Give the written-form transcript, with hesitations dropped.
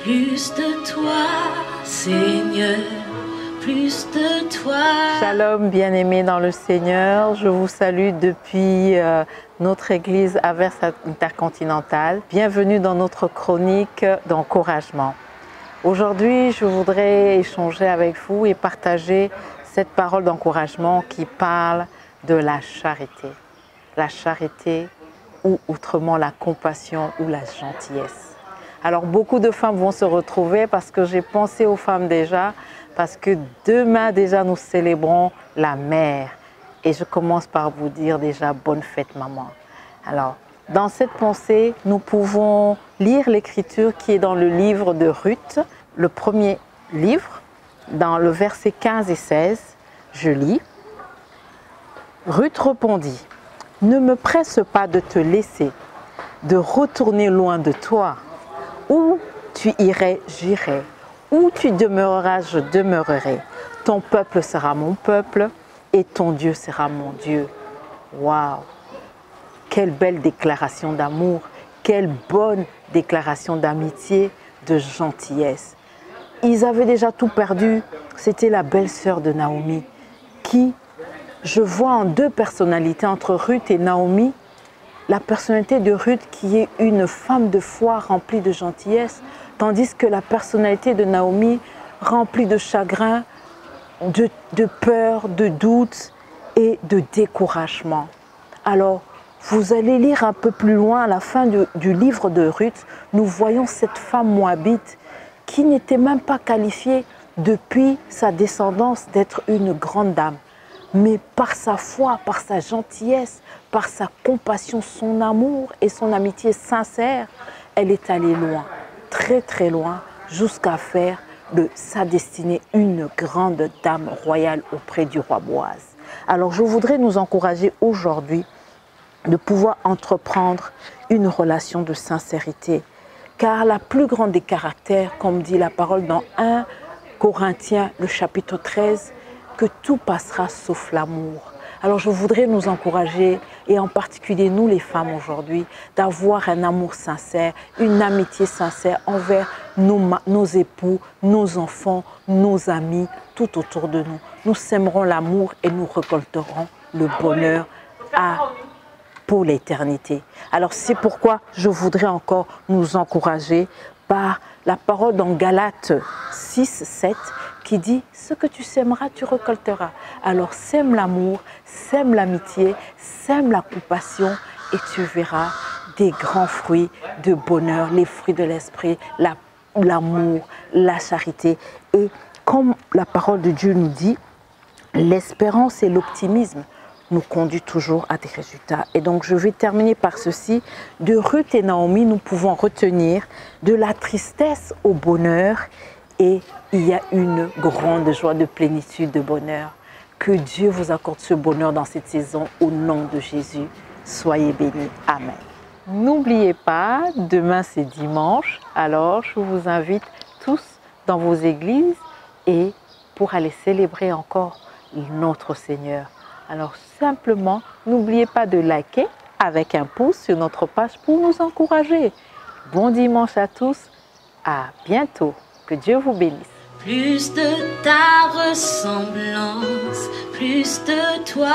plus de toi, Seigneur, plus de toi. Shalom, bien-aimés dans le Seigneur. Je vous salue depuis notre église Averse Intercontinentale. Bienvenue dans notre chronique d'encouragement. Aujourd'hui, je voudrais échanger avec vous et partager cette parole d'encouragement qui parle de la charité. La charité ou autrement la compassion ou la gentillesse. Alors beaucoup de femmes vont se retrouver parce que j'ai pensé aux femmes déjà, parce que demain déjà nous célébrons la mère. Et je commence par vous dire déjà bonne fête maman. Alors dans cette pensée, nous pouvons lire l'écriture qui est dans le livre de Ruth, le premier livre, dans le verset 15 et 16, je lis. Ruth répondit, « Ne me presse pas de te laisser, de retourner loin de toi. Où tu irais, j'irai. Où tu demeureras, je demeurerai. Ton peuple sera mon peuple et ton Dieu sera mon Dieu. » Waouh! Quelle belle déclaration d'amour, quelle bonne déclaration d'amitié, de gentillesse. Ils avaient déjà tout perdu. C'était la belle-sœur de Naomi qui, je vois en deux personnalités entre Ruth et Naomi, la personnalité de Ruth qui est une femme de foi remplie de gentillesse, tandis que la personnalité de Naomi remplie de chagrin, de peur, de doute et de découragement. Alors, vous allez lire un peu plus loin, à la fin du livre de Ruth, nous voyons cette femme moabite qui n'était même pas qualifiée depuis sa descendance d'être une grande dame. Mais par sa foi, par sa gentillesse, par sa compassion, son amour et son amitié sincère, elle est allée loin, très très loin, jusqu'à faire de sa destinée une grande dame royale auprès du roi Boaz. Alors je voudrais nous encourager aujourd'hui de pouvoir entreprendre une relation de sincérité, car la plus grande des caractères, comme dit la parole dans 1 Corinthiens, le chapitre 13, que tout passera sauf l'amour. Alors je voudrais nous encourager, et en particulier nous les femmes aujourd'hui, d'avoir un amour sincère, une amitié sincère envers nos époux, nos enfants, nos amis, tout autour de nous. Nous sèmerons l'amour et nous récolterons le bonheur pour l'éternité. Alors c'est pourquoi je voudrais encore nous encourager par la parole dans Galates 6, 7 qui dit « Ce que tu sèmeras, tu récolteras ». Alors sème l'amour, sème l'amitié, sème la compassion et tu verras des grands fruits de bonheur, les fruits de l'esprit, l'amour, la charité. Et comme la parole de Dieu nous dit, l'espérance et l'optimisme nous conduit toujours à des résultats. Et donc je vais terminer par ceci. De Ruth et Naomi, nous pouvons retenir de la tristesse au bonheur et il y a une grande joie de plénitude de bonheur. Que Dieu vous accorde ce bonheur dans cette saison au nom de Jésus. Soyez bénis. Amen. N'oubliez pas, demain c'est dimanche, alors je vous invite tous dans vos églises et pour aller célébrer encore notre Seigneur. Alors simplement, n'oubliez pas de liker avec un pouce sur notre page pour nous encourager. Bon dimanche à tous, à bientôt, que Dieu vous bénisse. Plus de ta ressemblance, plus de toi.